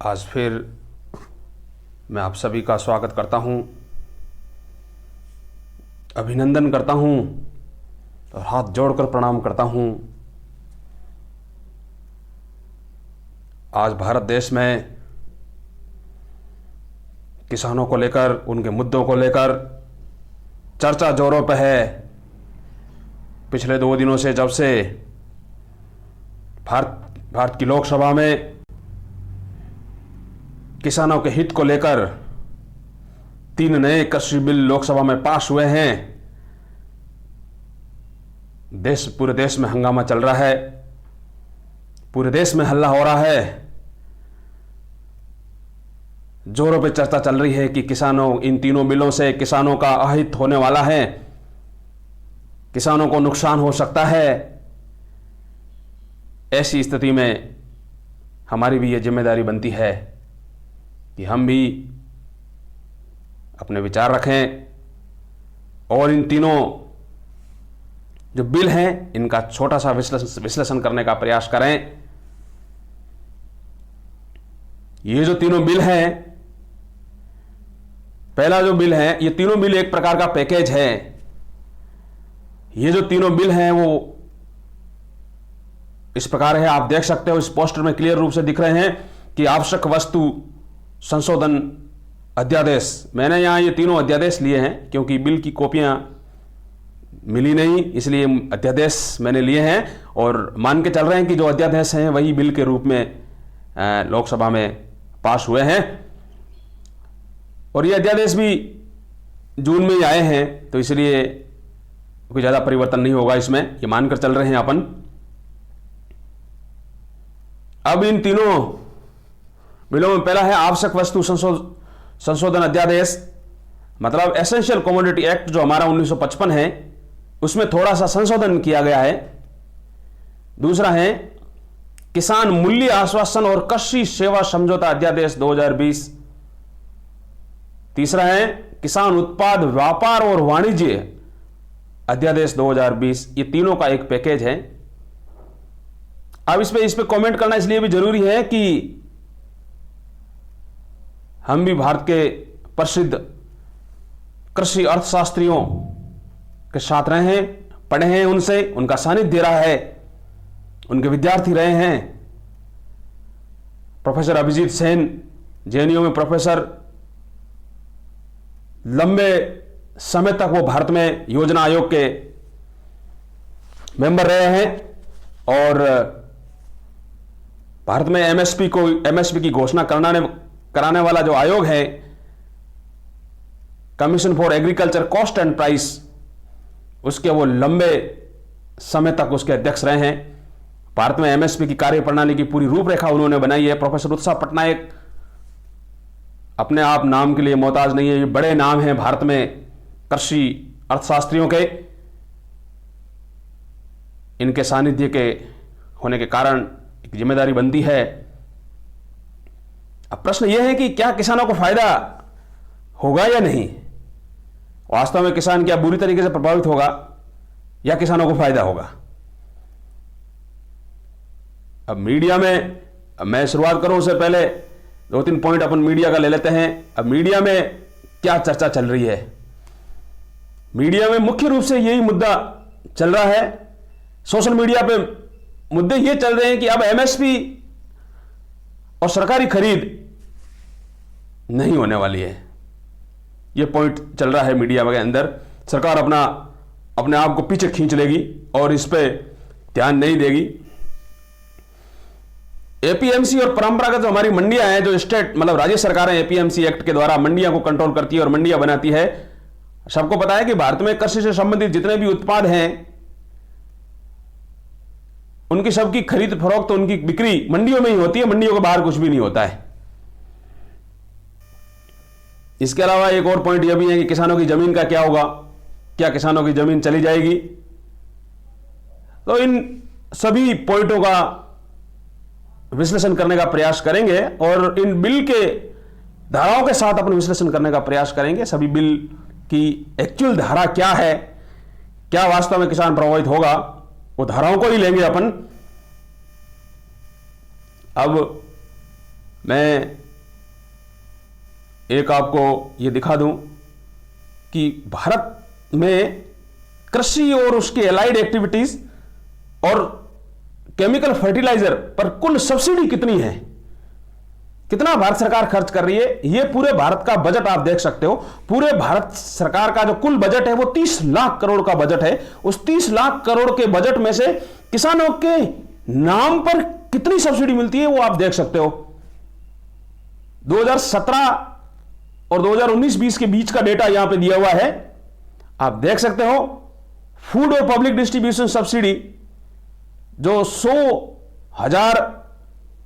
आज फिर मैं आप सभी का स्वागत करता हूं, अभिनंदन करता हूं और हाथ जोड़कर प्रणाम करता हूं। आज भारत देश में किसानों को लेकर, उनके मुद्दों को लेकर चर्चा जोरों पर है। पिछले 2 दिनों से जब से भारत की लोकसभा में किसानों के हित को लेकर 3 नए कृषि बिल लोकसभा में पास हुए हैं, पूरे देश में हंगामा चल रहा है, पूरे देश में हल्ला हो रहा है। जोरों पे चर्चा चल रही है कि इन तीनों बिलों से किसानों का अहित होने वाला है, किसानों को नुकसान हो सकता है। ऐसी स्थिति में हमारी भी ये जिम्मेदारी बनती है कि हम भी अपने विचार रखें और इन तीनों जो बिल हैं इनका छोटा सा विश्लेषण करने का प्रयास करें। ये जो तीनों बिल हैं, पहला जो बिल है, ये तीनों बिल एक प्रकार का पैकेज है। ये जो तीनों बिल हैं वो इस प्रकार है, आप देख सकते हो इस पोस्टर में क्लियर रूप से दिख रहे हैं कि आवश्यक वस्तु संशोधन अध्यादेश। मैंने यहां ये तीनों अध्यादेश लिए हैं क्योंकि बिल की कॉपियां मिली नहीं, इसलिए अध्यादेश मैंने लिए हैं और मान के चल रहे हैं कि जो अध्यादेश हैं वही बिल के रूप में लोकसभा में पास हुए हैं। और ये अध्यादेश भी जून में ही आए हैं, तो इसलिए कोई ज़्यादा परिवर्तन नहीं होगा इसमें, ये मानकर चल रहे हैं अपन। अब इन तीनों बिलों में पहला है आवश्यक वस्तु संशोधन अध्यादेश, मतलब एसेंशियल कमोडिटी एक्ट जो हमारा 1955 है उसमें थोड़ा सा संशोधन किया गया है। दूसरा है किसान मूल्य आश्वासन और कृषि सेवा समझौता अध्यादेश 2020। तीसरा है किसान उत्पाद व्यापार और वाणिज्य अध्यादेश 2020। ये तीनों का एक पैकेज है। अब इस पे कमेंट करना इसलिए भी जरूरी है कि हम भी भारत के प्रसिद्ध कृषि अर्थशास्त्रियों के साथ रहे हैं, पढ़े हैं उनसे, उनका सानिध्य रहा है, उनके विद्यार्थी रहे हैं। प्रोफेसर अभिजीत सेन जेएनयू में प्रोफेसर, लंबे समय तक वो भारत में योजना आयोग के मेंबर रहे हैं और भारत में एमएसपी की घोषणा कराने वाला जो आयोग है, commission for agriculture cost and price, उसके वो लंबे समय तक उसके अध्यक्ष रहे हैं। भारत में एमएसपी की कार्यप्रणाली की पूरी रूपरेखा उन्होंने बनाई है। प्रोफेसर उत्साह पटनायक अपने आप नाम के लिए मोहताज नहीं है, ये बड़े नाम हैं भारत में कृषि अर्थशास्त्रियों के। इनके सानिध्य के होने के कारण एक जिम्मेदारी बनती है। अब प्रश्न यह है कि क्या किसानों को फायदा होगा या नहीं? वास्तव में किसान क्या बुरी तरीके से प्रभावित होगा या किसानों को फायदा होगा? अब मीडिया में, मैं शुरुआत करूं उससे पहले 2-3 पॉइंट अपन मीडिया का ले लेते हैं। अब मीडिया में क्या चर्चा चल रही है? मीडिया में मुख्य रूप से यही मुद्दा चल रहा है। सोशल मीडिया पे मुद्दे ये चल रहे हैं कि अब एमएसपी और सरकारी खरीद नहीं होने वाली है। ये पॉइंट चल रहा है मीडिया के अंदर। सरकार अपने आप को पीछे खींच लेगी और इस पे ध्यान नहीं देगी। एपीएमसी और परंपरागत जो हमारी मंडियां हैं, जो स्टेट मतलब राज्य सरकारें एपीएमसी एक्ट के द्वारा मंडियां को कंट्रोल करती है और मंडियां बनाती है। सबको पता है कि भारत में कृषि से संबंधित जितने भी उत्पाद हैं उनकी सबकी खरीद फरोख्त, उनकी बिक्री मंडियों में ही होती है, मंडियों के बाहर कुछ भी नहीं होता है। इसके अलावा एक और पॉइंट यह भी है कि किसानों की जमीन का क्या होगा? क्या किसानों की जमीन चली जाएगी? तो इन सभी पॉइंटों का विश्लेषण करने का प्रयास करेंगे और इन बिल के धाराओं के साथ अपन विश्लेषण करने का प्रयास करेंगे। सभी बिल की एक्चुअल धारा क्या है, क्या वास्तव में किसान प्रभावित होगा, वो धाराओं को ही लेंगे अपन। अब मैं एक आपको ये दिखा दूं कि भारत में कृषि और उसकी एलाइड एक्टिविटीज और केमिकल फर्टिलाइजर पर कुल सब्सिडी कितनी है, कितना भारत सरकार खर्च कर रही है, यह पूरे भारत का बजट आप देख सकते हो। पूरे भारत सरकार का जो कुल बजट है वो 30 लाख करोड़ का बजट है। उस 30 लाख करोड़ के बजट में से किसानों के नाम पर कितनी सब्सिडी मिलती है वो आप देख सकते हो। 2017 और 2019-20 के बीच का डेटा यहां पे दिया हुआ है, आप देख सकते हो। फूड और पब्लिक डिस्ट्रीब्यूशन सब्सिडी जो 100,000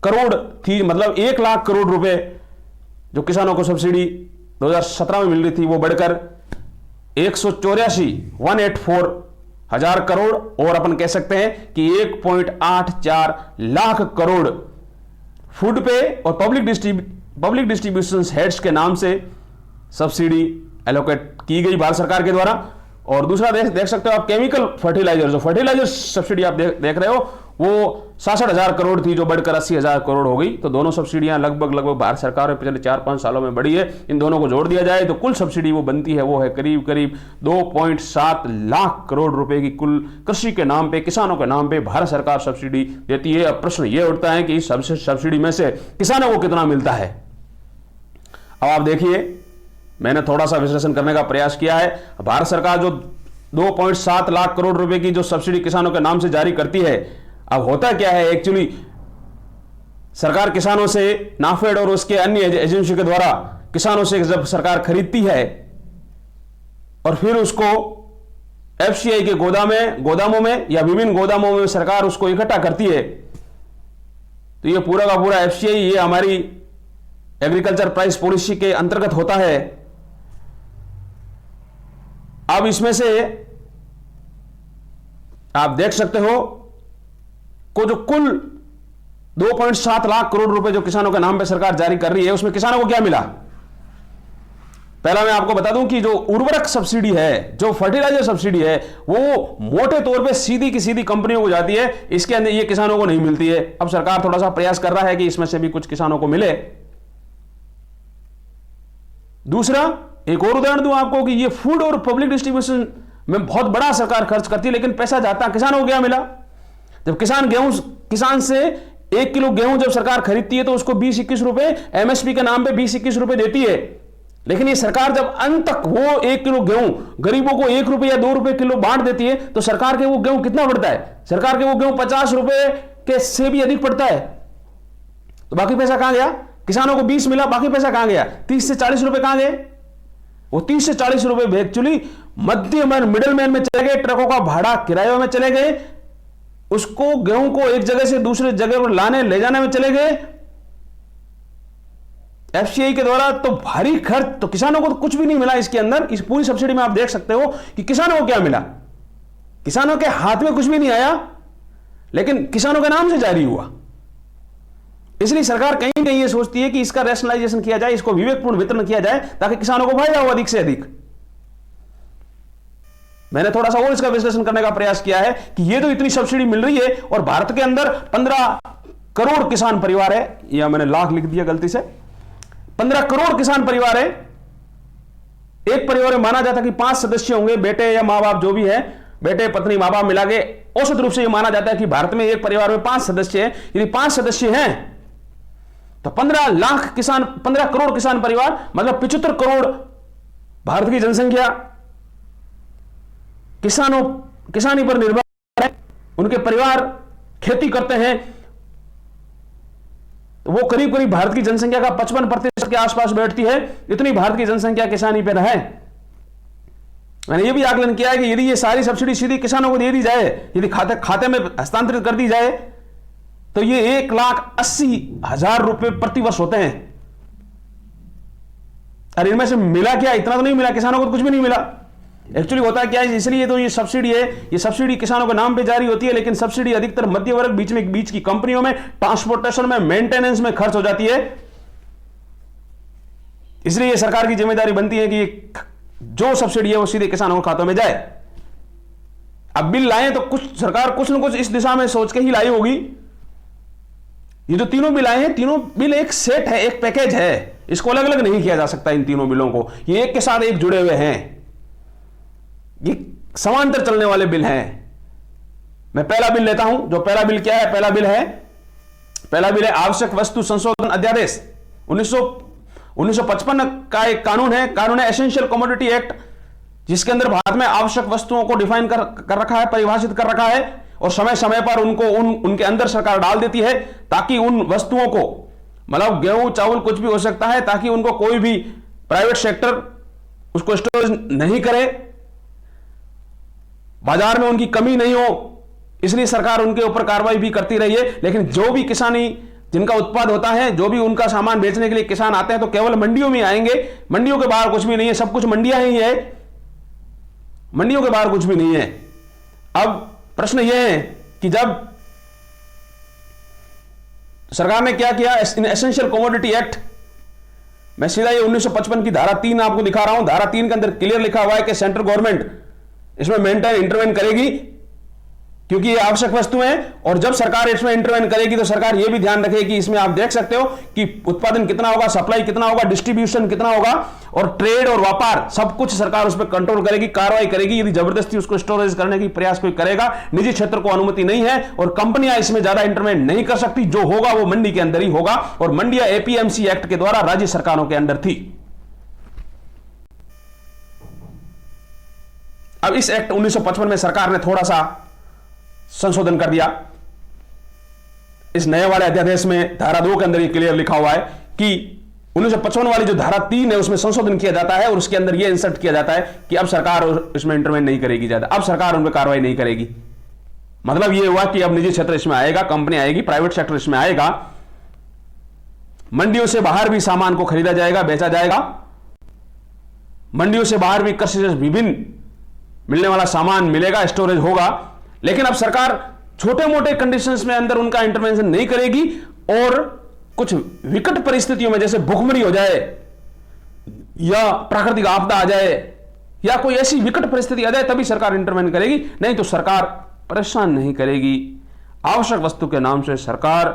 करोड़ थी, मतलब 1 लाख करोड़ रुपए जो किसानों को सब्सिडी 2017 में मिल रही थी, वो बढ़कर 184 हजार करोड़, और अपन कह सकते हैं कि 1.84 लाख करोड़ फूड पे और पब्लिक डिस्ट्रीब्यूशन हेड्स के नाम से सब्सिडी एलोकेट की गई भारत सरकार के द्वारा। और दूसरा देख सकते हो आप केमिकल फर्टिलाइजर, जो फर्टिलाइजर सब्सिडी आप देख रहे हो वो 66,000 करोड़ थी जो बढ़कर 80,000 करोड़ हो गई। तो दोनों सब्सिडियां लगभग भारत सरकार में पिछले 4-5 सालों में बढ़ी है। इन दोनों को जोड़ दिया जाए तो कुल सब्सिडी वो बनती है, वो है करीब करीब 2.7 लाख करोड़ रुपए की कुल कृषि के नाम पे, किसानों के नाम पे भारत सरकार सब्सिडी देती है। अब प्रश्न ये उठता है कि इस सब्सिडी में से किसानों को कितना मिलता है। अब आप देखिए, मैंने थोड़ा सा विश्लेषण करने का प्रयास किया है। भारत सरकार जो 2.7 लाख करोड़ रुपए की जो सब्सिडी किसानों के नाम से जारी करती है, अब होता क्या है एक्चुअली, सरकार किसानों से नाफेड और उसके अन्य एजेंसी के द्वारा किसानों से जब सरकार खरीदती है और फिर उसको एफसीआई के गोदामों में या विभिन्न गोदामों में सरकार उसको इकट्ठा करती है, तो ये पूरा का पूरा एफसीआई ये हमारी एग्रीकल्चर प्राइस पॉलिसी के अंतर्गत होता है। अब इसमें से आप देख सकते हो को जो कुल 2.7 लाख करोड़ रुपए जो किसानों के नाम पे सरकार जारी कर रही है, उसमें किसानों को क्या मिला। पहला मैं आपको बता दूं कि जो उर्वरक सब्सिडी है, जो फर्टिलाइजर सब्सिडी है, वो मोटे तौर पे सीधी की सीधी कंपनियों को जाती है, इसके अंदर ये किसानों को नहीं मिलती है। अब सरकार थोड़ा सा प्रयास कर रहा है कि इसमें से भी कुछ किसानों को मिले। दूसरा एक और उदाहरण दूं आपको कि ये फूड और पब्लिक डिस्ट्रीब्यूशन में बहुत बड़ा सरकार खर्च करती है, लेकिन पैसा जाता किसानों को क्या मिला। जब किसान से 1 किलो गेहूं जब सरकार खरीदती है तो उसको 20-21 रुपए एमएसपी के नाम पे 20-21 रुपए देती है, लेकिन ये सरकार जब अंत तक वो 1 किलो गेहूं गरीबों को 1 रुपए या 2 रुपए किलो बांट देती है, तो सरकार के वो गेहूं कितना पड़ता है, सरकार के वो गेहूं 50 रुपए के से भी अधिक पड़ता है। तो बाकी पैसा कहां गया, किसानों को 20 मिला, बाकी पैसा कहां गया, 30 से 40 रुपए कहां गए। वो 30 से 40 रुपए एक्चुअली मध्यमैन मिडलमैन में चले गए, ट्रकों का भाड़ा किराए में चले गए, उसको गेहूं को एक जगह से दूसरे जगह पर लाने ले जाने में चले गए एफसीआई के द्वारा। तो भारी खर्च, तो किसानों को तो कुछ भी नहीं मिला इसके अंदर। इस पूरी सब्सिडी में आप देख सकते हो कि किसानों को क्या मिला, किसानों के हाथ में कुछ भी नहीं आया, लेकिन किसानों के नाम से जारी हुआ। इसलिए सरकार कहीं कहीं ये सोचती है कि इसका रैशनलाइजेशन किया जाए, इसको विवेकपूर्ण वितरण किया जाए ताकि किसानों को फायदा हो अधिक से अधिक। मैंने थोड़ा सा और इसका विश्लेषण करने का प्रयास किया है कि ये तो इतनी सब्सिडी मिल रही है और भारत के अंदर 15 करोड़ किसान परिवार है, या मैंने लाख लिख दिया गलती से, 15 करोड़ किसान परिवार है। एक परिवार में माना जाता है कि 5 सदस्य होंगे, बेटे या मां बाप जो भी है, बेटे पत्नी मां बाप मिला के औसत रूप से यह माना जाता है कि भारत में एक परिवार में 5 सदस्य हैं। यदि 5 सदस्य हैं तो 15 करोड़ किसान परिवार, मतलब 75 करोड़ भारत की जनसंख्या किसानी पर निर्भर है। उनके परिवार खेती करते हैं, तो वो करीब करीब भारत की जनसंख्या का 55% के आसपास बैठती है। इतनी भारत की जनसंख्या किसानी पर है। मैंने ये भी आकलन किया है कि यदि ये सारी सब्सिडी सीधी किसानों को दे दी जाए, यदि खाते में हस्तांतरित कर दी जाए, तो ये 1,80,000 रुपए प्रति वर्ष होते हैं। और इनमें से मिला क्या, इतना तो नहीं मिला, किसानों को तो कुछ भी नहीं मिला। एक्चुअली होता क्या है, इसलिए तो ये सब्सिडी है, ये सब्सिडी किसानों के नाम पे जारी होती है, लेकिन सब्सिडी अधिकतर मध्य वर्ग बीच की कंपनियों में, ट्रांसपोर्टेशन में, मेंटेनेंस में खर्च हो जाती है। इसलिए सरकार की जिम्मेदारी बनती है कि जो सब्सिडी है वो सीधे किसानों के खातों में जाए। अब बिल लाए तो सरकार कुछ न कुछ इस दिशा में सोच के ही लाई होगी। ये जो तीनों बिल आए हैं, तीनों बिल एक सेट है, एक पैकेज है, इसको अलग अलग नहीं किया जा सकता। इन तीनों बिलों को ये एक के साथ एक जुड़े हुए हैं, ये समांतर चलने वाले बिल हैं। मैं पहला बिल लेता हूं। जो पहला बिल क्या है? पहला बिल है आवश्यक वस्तु संशोधन अध्यादेश 1955 का एक कानून है एसेंशियल कमोडिटी एक्ट, जिसके अंदर भारत में आवश्यक वस्तुओं को डिफाइन कर रखा है, परिभाषित कर रखा है, और समय समय पर उनको उनके अंदर सरकार डाल देती है, ताकि उन वस्तुओं को, मतलब गेहूं चावल कुछ भी हो सकता है, ताकि उनको कोई भी प्राइवेट सेक्टर उसको स्टोरेज नहीं करे, बाजार में उनकी कमी नहीं हो। इसलिए सरकार उनके ऊपर कार्रवाई भी करती रही है। लेकिन जो भी किसानी जिनका उत्पाद होता है, जो भी उनका सामान बेचने के लिए किसान आते हैं, तो केवल मंडियों में आएंगे। मंडियों के बाहर कुछ भी नहीं है, सब कुछ मंडियां ही है, मंडियों के बाहर कुछ भी नहीं है। अब प्रश्न यह है कि जब सरकार ने क्या किया, एसेंशियल कमोडिटी एक्ट, मैं सीधा ये 1955 की धारा 3 आपको दिखा रहा हूं। धारा 3 के अंदर क्लियर लिखा हुआ है कि सेंट्रल गवर्नमेंट इसमें मेंटेन इंटरवेन करेगी, क्योंकि ये आवश्यक वस्तु है। और जब सरकार इसमें इंटरवेन करेगी तो सरकार ये भी ध्यान रखेगी, इसमें आप देख सकते हो कि उत्पादन कितना होगा, सप्लाई कितना होगा, डिस्ट्रीब्यूशन कितना होगा, और ट्रेड और व्यापार सब कुछ सरकार उस पर कंट्रोल करेगी, कार्रवाई करेगी। यदि जबरदस्ती उसको स्टोरेज करने की प्रयास कोई करेगा, निजी क्षेत्र को अनुमति नहीं है, और कंपनियां इसमें ज्यादा इंटरवेन नहीं कर सकती। जो होगा वो मंडी के अंदर ही होगा, और मंडियां एपीएमसी एक्ट के द्वारा राज्य सरकारों के अंदर थी। अब इस एक्ट 1955 में सरकार ने थोड़ा सा संशोधन कर दिया। इस नए वाले अध्यादेश में धारा 2 के अंदर ये क्लियर लिखा हुआ है कि 1955 वाली जो धारा 3 है उसमें संशोधन किया जाता है, और उसके अंदर ये इंसर्ट किया जाता है कि अब सरकार इसमें इंटरवेन नहीं करेगी ज्यादा, अब सरकार उन पर कार्रवाई नहीं करेगी। मतलब ये हुआ कि अब निजी क्षेत्र इसमें आएगा, कंपनी आएगी, प्राइवेट सेक्टर इसमें आएगा, मंडियों से बाहर भी सामान को खरीदा जाएगा, बेचा जाएगा, मंडियों से बाहर भी कृषि से विभिन्न मिलने वाला सामान मिलेगा, स्टोरेज होगा। लेकिन अब सरकार छोटे मोटे कंडीशंस में अंदर उनका इंटरवेंशन नहीं करेगी, और कुछ विकट परिस्थितियों में, जैसे भूखमरी हो जाए या प्राकृतिक आपदा आ जाए या कोई ऐसी विकट परिस्थिति आ जाए, तभी सरकार इंटरवेन करेगी, नहीं तो सरकार परेशान नहीं करेगी। आवश्यक वस्तु के नाम से सरकार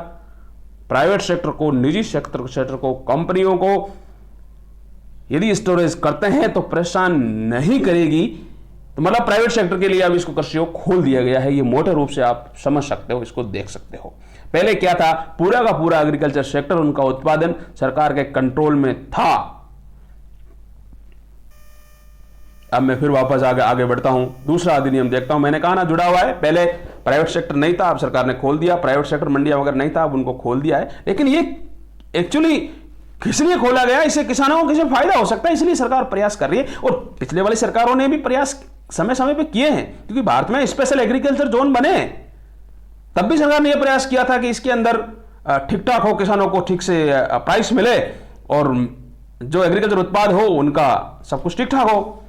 प्राइवेट सेक्टर को, निजी सेक्टर को, कंपनियों को यदि स्टोरेज करते हैं तो परेशान नहीं करेगी। तो मतलब प्राइवेट सेक्टर के लिए अब इसको कृषि योग खोल दिया गया है। ये मोटे रूप से आप समझ सकते हो, इसको देख सकते हो। पहले क्या था, पूरा का पूरा एग्रीकल्चर सेक्टर, उनका उत्पादन सरकार के कंट्रोल में था। अब मैं फिर वापस आगे बढ़ता हूं, दूसरा अधिनियम देखता हूं। मैंने कहा ना जुड़ा हुआ है, पहले प्राइवेट सेक्टर नहीं था, अब सरकार ने खोल दिया। प्राइवेट सेक्टर मंडियां वगैरह नहीं था, अब उनको खोल दिया है। लेकिन ये एक्चुअली किस लिए खोला गया, इससे किसानों को किसी फायदा हो सकता है, इसलिए सरकार प्रयास कर रही है। और पिछले वाली सरकारों ने भी प्रयास समय समय पे किए हैं, क्योंकि भारत में स्पेशल एग्रीकल्चर जोन बने, तब भी सरकार ने यह प्रयास किया था कि इसके अंदर ठीक ठाक हो, किसानों को ठीक से प्राइस मिले, और जो एग्रीकल्चर उत्पाद हो उनका सब कुछ ठीक ठाक हो।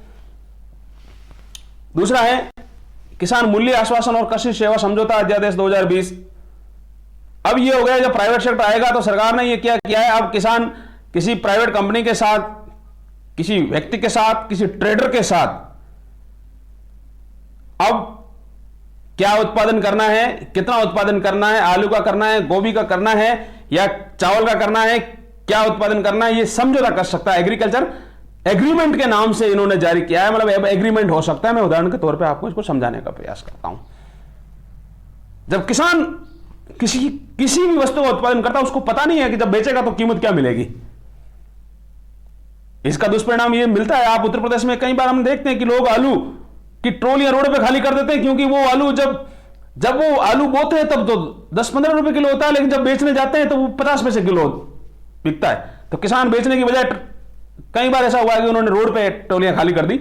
दूसरा है किसान मूल्य आश्वासन और कृषि सेवा समझौता अध्यादेश 2020। अब ये हो गया, जब प्राइवेट सेक्टर आएगा तो सरकार ने ये क्या किया है, अब किसान किसी प्राइवेट कंपनी के साथ, किसी व्यक्ति के साथ, किसी ट्रेडर के साथ अब क्या उत्पादन करना है, कितना उत्पादन करना है, आलू का करना है, गोभी का करना है या चावल का करना है, क्या उत्पादन करना है, ये समझौता कर सकता है। एग्रीकल्चर एग्रीमेंट के नाम से इन्होंने जारी किया है, मतलब एग्रीमेंट हो सकता है। मैं उदाहरण के तौर पे आपको इसको समझाने का प्रयास करता हूं। जब किसान किसी भी वस्तु का उत्पादन करता है, उसको पता नहीं है कि जब बेचेगा तो कीमत क्या मिलेगी। इसका दुष्परिणाम ये मिलता है, आप उत्तर प्रदेश में कई बार हम देखते हैं कि लोग आलू की ट्रोलियां रोड पे खाली कर देते हैं, क्योंकि वो आलू जब वो आलू बोते हैं तब तो 10-15 रुपए किलो होता है, लेकिन जब बेचने जाते हैं तो वो 50 पैसे किलो बिकता है। तो किसान बेचने की बजाय, कई बार ऐसा हुआ है कि उन्होंने रोड पे ट्रोलियां खाली कर दी।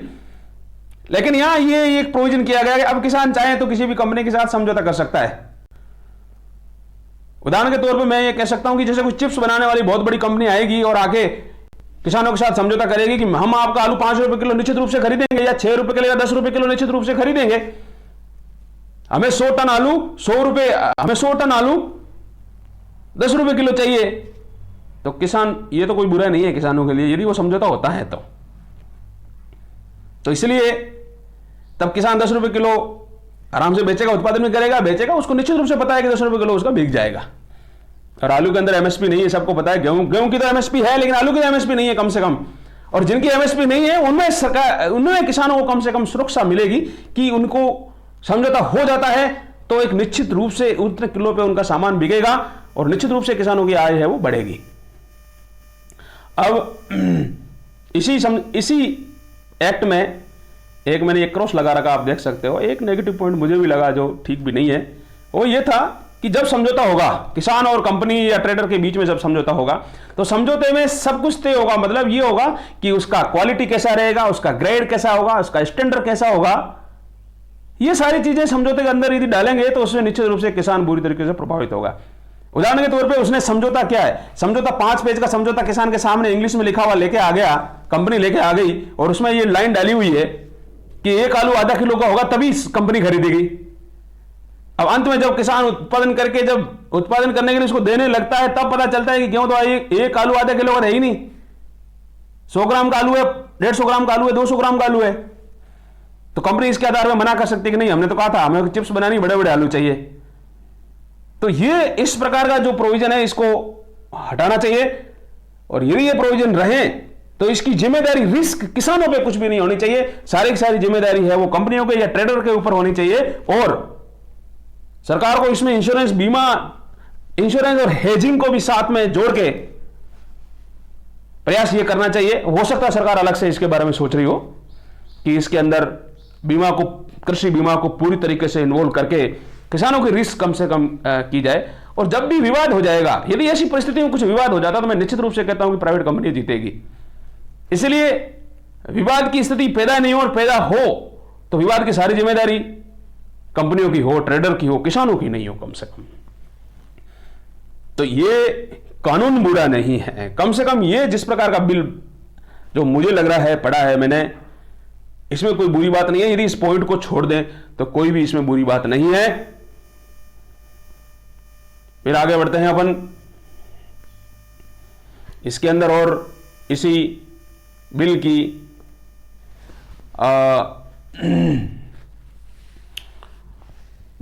लेकिन यहां ये एक प्रोविजन किया गया है कि अब किसान चाहे तो किसी भी कंपनी के साथ समझौता कर सकता है। उदाहरण के तौर पे मैं ये कह सकता हूं कि जैसे कुछ चिप्स बनाने वाली बहुत बड़ी कंपनी आएगी और आके किसानों के साथ समझौता करेगी कि हम आपका आलू 5 रुपए किलो निश्चित रूप से खरीदेंगे, या 6 रुपए किलो या 10 रुपए किलो निश्चित रूप से खरीदेंगे। हमें 100 टन आलू 100 टन आलू 10 रुपए किलो चाहिए। तो किसान, ये तो कोई बुरा नहीं है किसानों के लिए यदि वो समझौता होता है तो इसलिए तब किसान 10 रुपए किलो आराम से बेचेगा, उत्पादन में करेगा, बेचेगा, उसको निश्चित रूप से पता है कि 10 रुपए किलो उसका बिक जाएगा। और आलू के अंदर एमएसपी नहीं है, सबको पता है। गेहूं की तो एमएसपी है, लेकिन आलू की तो एमएसपी नहीं है कम से कम। और जिनकी एमएसपी नहीं है उनमें सरकार, उनमें किसानों को कम से कम सुरक्षा मिलेगी कि उनको समझौता हो जाता है तो एक निश्चित रूप से उतने किलो पे उनका सामान बिकेगा और निश्चित रूप से किसानों की आय है वो बढ़ेगी। अब इसी एक्ट में एक मैंने एक क्रॉस लगा रखा, आप देख सकते हो। एक नेगेटिव पॉइंट मुझे भी लगा जो ठीक भी नहीं है, वो ये था कि जब समझौता होगा किसान और कंपनी या ट्रेडर के बीच में, जब समझौता होगा तो समझौते में सब कुछ तय होगा। मतलब ये होगा कि उसका क्वालिटी कैसा रहेगा, उसका ग्रेड कैसा होगा, उसका स्टैंडर्ड कैसा होगा, ये सारी चीजें समझौते के अंदर यदि डालेंगे तो उसमें निश्चित रूप से किसान बुरी तरीके से प्रभावित होगा। उदाहरण के तौर पे उसने समझौता क्या है, समझौता 5 पेज का समझौता किसान के सामने इंग्लिश में लिखा हुआ लेके आ गया, कंपनी लेके आ गई और उसमें ये लाइन डाली हुई है कि एक आलू आधा किलो का होगा तभी कंपनी खरीदेगी। अब अंत में जब किसान उत्पादन करके, जब उत्पादन करने के लिए उसको देने लगता है, तब पता चलता है कि गेहूं तो एक आलू आधा किलो का है ही नहीं, 100 ग्राम का आलू है, 150 ग्राम का आलू है, 200 ग्राम का आलू है। तो कंपनी इसके आधार पर मना कर सकती है कि नहीं, हमने तो कहा था हमें चिप्स बनानी, बड़े बड़े आलू चाहिए। तो ये इस प्रकार का जो प्रोविजन है इसको हटाना चाहिए। और यदि ये प्रोविजन रहे तो इसकी जिम्मेदारी, रिस्क किसानों पे कुछ भी नहीं होनी चाहिए, सारी की सारी जिम्मेदारी है वो कंपनियों के या ट्रेडर के ऊपर होनी चाहिए। और सरकार को इसमें इंश्योरेंस, बीमा, इंश्योरेंस और हेजिंग को भी साथ में जोड़ के प्रयास ये करना चाहिए। हो सकता है सरकार अलग से इसके बारे में सोच रही हो कि इसके अंदर बीमा को, कृषि बीमा को पूरी तरीके से इन्वॉल्व करके किसानों की रिस्क कम से कम की जाए। और जब भी विवाद हो जाएगा, यदि ऐसी परिस्थिति में कुछ विवाद हो जाता तो मैं निश्चित रूप से कहता हूं कि प्राइवेट कंपनी जीतेगी। इसलिए विवाद की स्थिति पैदा नहीं हो, और पैदा हो तो विवाद की सारी जिम्मेदारी कंपनियों की हो, ट्रेडर की हो, किसानों की नहीं हो कम से कम। तो ये कानून बुरा नहीं है, कम से कम ये जिस प्रकार का बिल जो मुझे लग रहा है, पढ़ा है मैंने, इसमें कोई बुरी बात नहीं है। यदि इस पॉइंट को छोड़ दें तो कोई भी इसमें बुरी बात नहीं है। फिर आगे बढ़ते हैं अपन इसके अंदर, और इसी बिल की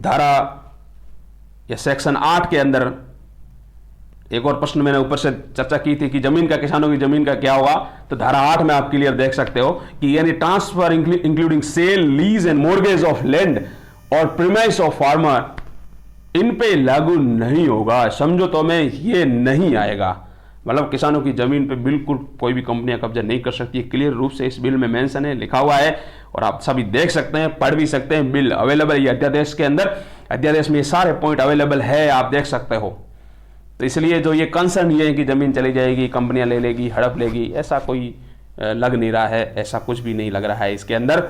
धारा या सेक्शन 8 के अंदर एक और प्रश्न मैंने ऊपर से चर्चा की थी कि जमीन का, किसानों की जमीन का क्या होगा। तो धारा 8 में आप क्लियर देख सकते हो कि यानी transfer including sale, lease and mortgage of land और प्रीमाइस ऑफ फार्मर, इन पे लागू नहीं होगा, समझौतों में ये नहीं आएगा। मतलब किसानों की जमीन पे बिल्कुल कोई भी कंपनियां कब्जा नहीं कर सकती है। क्लियर रूप से इस बिल में मेंशन है, लिखा हुआ है, और आप सभी देख सकते हैं, पढ़ भी सकते हैं। बिल अवेलेबल है अध्यादेश के अंदर, अध्यादेश में ये सारे पॉइंट अवेलेबल है, आप देख सकते हो। तो इसलिए जो ये कंसर्न ये है कि जमीन चली जाएगी, कंपनियां ले लेगी, हड़प लेगी, ऐसा कोई लग नहीं रहा है, ऐसा कुछ भी नहीं लग रहा है इसके अंदर।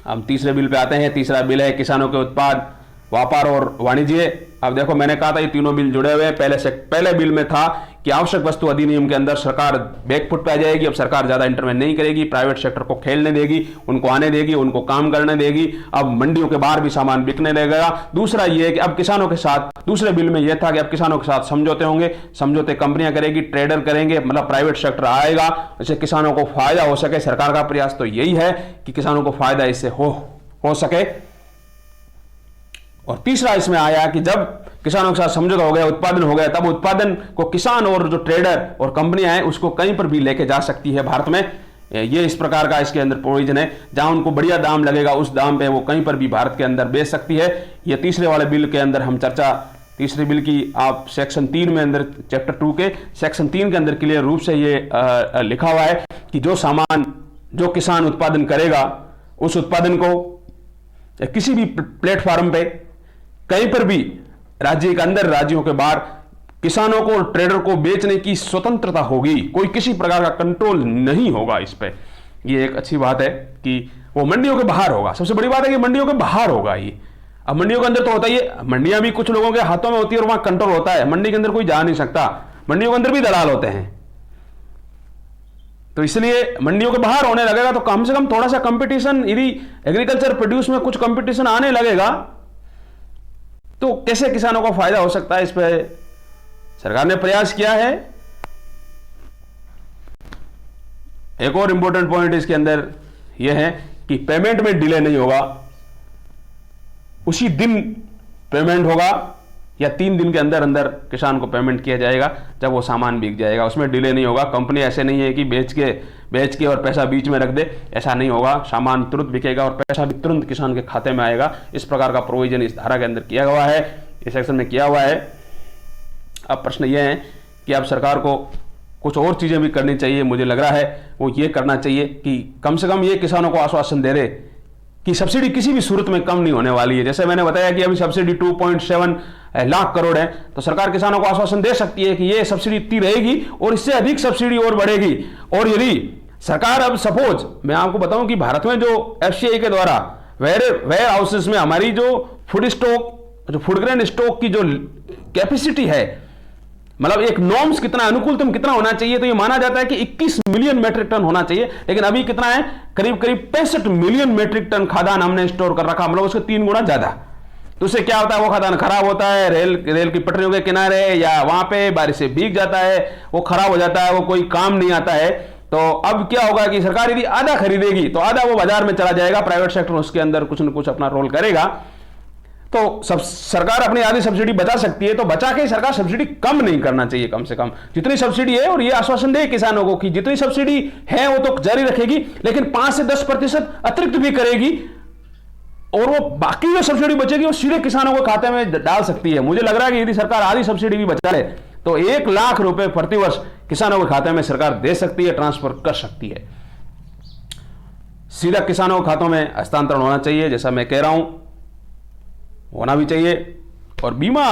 हम तीसरे बिल पे आते हैं। तीसरा बिल है किसानों के उत्पाद, व्यापार और वाणिज्य। अब देखो मैंने कहा था ये तीनों बिल जुड़े हुए हैं। पहले बिल में था कि आवश्यक वस्तु अधिनियम के अंदर सरकार बैकफुट पे आ जाएगी। अब सरकार ज्यादा इंटरवेंट नहीं करेगी, प्राइवेट सेक्टर को खेलने देगी, उनको आने देगी, उनको काम करने देगी। अब मंडियों के बाहर भी सामान बिकने लगेगा। दूसरा ये है कि अब किसानों के साथ, दूसरे बिल में यह था कि अब किसानों के साथ समझौते होंगे, समझौते कंपनियां करेगी, ट्रेडर करेंगे, मतलब प्राइवेट सेक्टर आएगा, इससे किसानों को फायदा हो सके। सरकार का प्रयास तो यही है कि किसानों को फायदा इससे हो सके। और तीसरा इसमें आया कि जब किसानों के साथ समझौता हो गया, उत्पादन हो गया, तब उत्पादन को किसान और जो ट्रेडर और कंपनियां हैं उसको कहीं पर भी लेके जा सकती है भारत में। ये इस प्रकार का इसके अंदर प्रोविजन है, जहां उनको बढ़िया दाम लगेगा उस दाम पे वो कहीं पर भी भारत के अंदर बेच सकती है। ये तीसरे वाले बिल के अंदर हम चर्चा, तीसरे बिल की आप सेक्शन 3 में अंदर, चैप्टर 2 के सेक्शन 3 के अंदर क्लियर रूप से ये लिखा हुआ है कि जो सामान जो किसान उत्पादन करेगा उस उत्पादन को किसी भी प्लेटफॉर्म पे कहीं पर भी राज्य के अंदर, राज्यों के बाहर किसानों को और ट्रेडर को बेचने की स्वतंत्रता होगी, कोई किसी प्रकार का कंट्रोल नहीं होगा इस पे। ये एक अच्छी बात है कि वो मंडियों के बाहर होगा। सबसे बड़ी बात है कि मंडियों के बाहर होगा ये। अब मंडियों के अंदर तो होता ही है, मंडियां भी कुछ लोगों के हाथों में होती है और वहां कंट्रोल होता है। मंडी के अंदर कोई जा नहीं सकता, मंडियों के अंदर भी दलाल होते हैं। तो इसलिए मंडियों के बाहर होने लगेगा तो कम से कम थोड़ा सा कंपटीशन, यदि एग्रीकल्चर प्रोड्यूस में कुछ कंपटीशन आने लगेगा तो कैसे किसानों को फायदा हो सकता है। इस पर सरकार ने प्रयास किया है। एक और इंपॉर्टेंट पॉइंट इसके अंदर यह है कि पेमेंट में डिले नहीं होगा, उसी दिन पेमेंट होगा। या 3 दिन के अंदर अंदर किसान को पेमेंट किया जाएगा जब वो सामान बिक जाएगा, उसमें डिले नहीं होगा। कंपनी ऐसे नहीं है कि बेच के और पैसा बीच में रख दे, ऐसा नहीं होगा। सामान तुरंत बिकेगा और पैसा भी तुरंत किसान के खाते में आएगा। इस प्रकार का प्रोविजन इस धारा के अंदर किया हुआ है, इस सेक्शन में किया हुआ है। अब प्रश्न ये है कि अब सरकार को कुछ और चीज़ें भी करनी चाहिए। मुझे लग रहा है वो ये करना चाहिए कि कम से कम ये किसानों को आश्वासन दे रहे कि सब्सिडी किसी भी सूरत में कम नहीं होने वाली है। जैसे मैंने बताया कि अभी सब्सिडी 2.7 लाख करोड़ है, तो सरकार किसानों को आश्वासन दे सकती है कि ये सब्सिडी इतनी रहेगी और इससे अधिक सब्सिडी और बढ़ेगी। और यदि सरकार अब सपोज मैं आपको बताऊं कि भारत में जो FCI के द्वारा वेयर हाउसेस में हमारी जो फूड ग्रेन स्टॉक की जो कैपेसिटी है, मतलब एक नॉर्म्स कितना अनुकूलतम कितना होना चाहिए, तो ये माना जाता है कि 21 मिलियन मेट्रिक टन होना चाहिए, लेकिन अभी कितना है, करीब 65 मिलियन मेट्रिक टन खाद्यान्न हमने स्टोर कर रखा, मतलब उसके 3 गुना ज्यादा। तो उससे क्या होता है, वो खाद्यान्न खराब होता है, रेल की पटरियों के किनारे या वहां पे बारिश से भीग जाता है, वो खराब हो जाता है, वो कोई काम नहीं आता है। तो अब क्या होगा कि सरकार यदि आधा खरीदेगी तो आधा वो बाजार में चला जाएगा, प्राइवेट सेक्टर उसके अंदर कुछ न कुछ अपना रोल करेगा। तो सरकार अपनी आधी सब्सिडी बचा सकती है, तो बचा के सरकार सब्सिडी कम नहीं करना चाहिए, कम से कम जितनी सब्सिडी है। और ये आश्वासन दे किसानों को कि जितनी सब्सिडी है वो तो जारी रखेगी, लेकिन 5 से 10% अतिरिक्त भी करेगी, और वो बाकी जो सब्सिडी बचेगी वो सीधे किसानों को खाते में डाल सकती है। मुझे लग रहा है कि यदि सरकार आधी सब्सिडी भी बचा ले तो 1 लाख रुपए प्रतिवर्ष किसानों के खाते में सरकार दे सकती है, ट्रांसफर कर सकती है, सीधा किसानों के खातों में हस्तांतरण होना चाहिए, जैसा मैं कह रहा हूं होना भी चाहिए। और बीमा,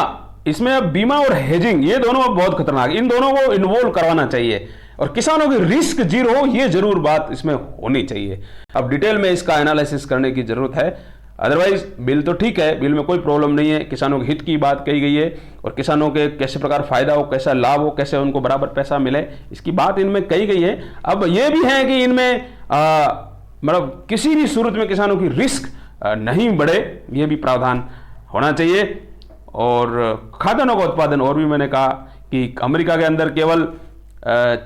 इसमें अब बीमा और हेजिंग ये दोनों अब बहुत खतरनाक, इन दोनों को इन्वॉल्व करवाना चाहिए और किसानों की रिस्क जीरो हो, ये जरूर बात इसमें होनी चाहिए। अब डिटेल में इसका एनालिसिस करने की जरूरत है। अदरवाइज बिल तो ठीक है, बिल में कोई प्रॉब्लम नहीं है, किसानों के हित की बात कही गई है और किसानों के कैसे प्रकार फायदा हो, कैसा लाभ हो, कैसे उनको बराबर पैसा मिले, इसकी बात इनमें कही गई है। अब ये भी है कि इनमें मतलब किसी भी सूरत में किसानों की रिस्क नहीं बढ़े, ये भी प्रावधान होना चाहिए। और खाद्यान्नों का उत्पादन, और भी मैंने कहा कि अमेरिका के अंदर केवल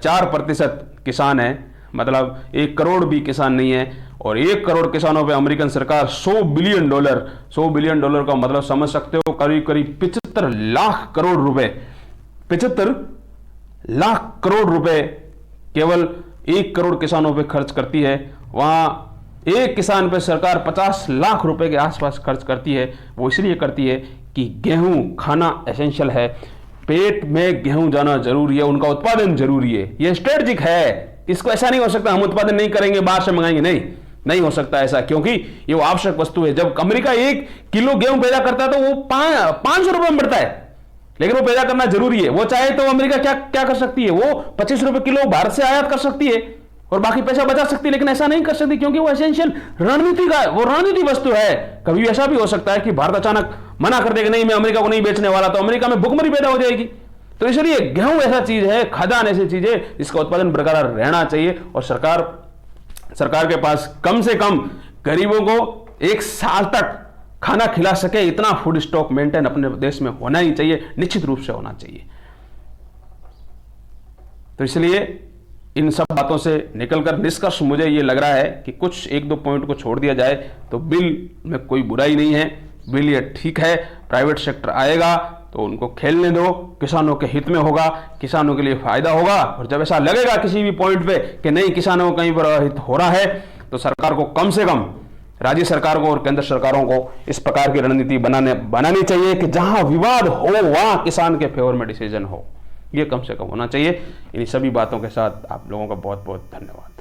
4% किसान है, मतलब 1 करोड़ भी किसान नहीं है, और 1 करोड़ किसानों पे अमेरिकन सरकार $100 बिलियन का मतलब समझ सकते हो, करीब 75 लाख करोड़ रुपए, 75 लाख करोड़ रुपए केवल 1 करोड़ किसानों पे खर्च करती है। वहां एक किसान पे सरकार 50 लाख रुपए के आसपास खर्च करती है। वो इसलिए करती है कि गेहूं खाना एसेंशियल है, पेट में गेहूं जाना जरूरी है, उनका उत्पादन जरूरी है, ये स्ट्रेटेजिक है। इसको ऐसा नहीं हो सकता हम उत्पादन नहीं करेंगे बाहर से मंगाएंगे, नहीं हो सकता ऐसा, क्योंकि ये वो आवश्यक वस्तु है। जब अमेरिका 1 किलो गेहूं पैदा करता है तो वो 500 रुपए में पड़ता है, लेकिन वो पैदा करना जरूरी है। वो चाहे तो अमेरिका क्या कर सकती है, वो 25 रुपए किलो भारत से आयात कर सकती है और बाकी पैसा बचा सकती है, लेकिन ऐसा नहीं कर सकती क्योंकि वो एसेंशियल रणनीति वस्तु है। कभी ऐसा भी हो सकता है कि भारत अचानक मना कर देगा, नहीं मैं अमेरिका को नहीं बेचने वाला, तो अमेरिका में भुखमरी पैदा हो जाएगी। तो इसलिए गेहूं ऐसा चीज है, खाद्यान्न ऐसी चीज है जिसका उत्पादन बरकरार रहना चाहिए। और सरकार के पास कम से कम गरीबों को 1 साल तक खाना खिला सके इतना फूड स्टॉक मेंटेन अपने देश में होना ही चाहिए, निश्चित रूप से होना चाहिए। तो इसलिए इन सब बातों से निकलकर निष्कर्ष मुझे ये लग रहा है कि कुछ 1-2 पॉइंट को छोड़ दिया जाए तो बिल में कोई बुराई नहीं है, बिल ये ठीक है। प्राइवेट सेक्टर आएगा तो उनको खेलने दो, किसानों के हित में होगा, किसानों के लिए फायदा होगा। और जब ऐसा लगेगा किसी भी पॉइंट पे कि नहीं किसानों को कहीं पर हित हो रहा है, तो सरकार को कम से कम राज्य सरकार को और केंद्र सरकारों को इस प्रकार की रणनीति बनानी चाहिए कि जहां विवाद हो वहां किसान के फेवर में डिसीजन हो, ये कम से कम होना चाहिए। इन सभी बातों के साथ आप लोगों का बहुत बहुत धन्यवाद।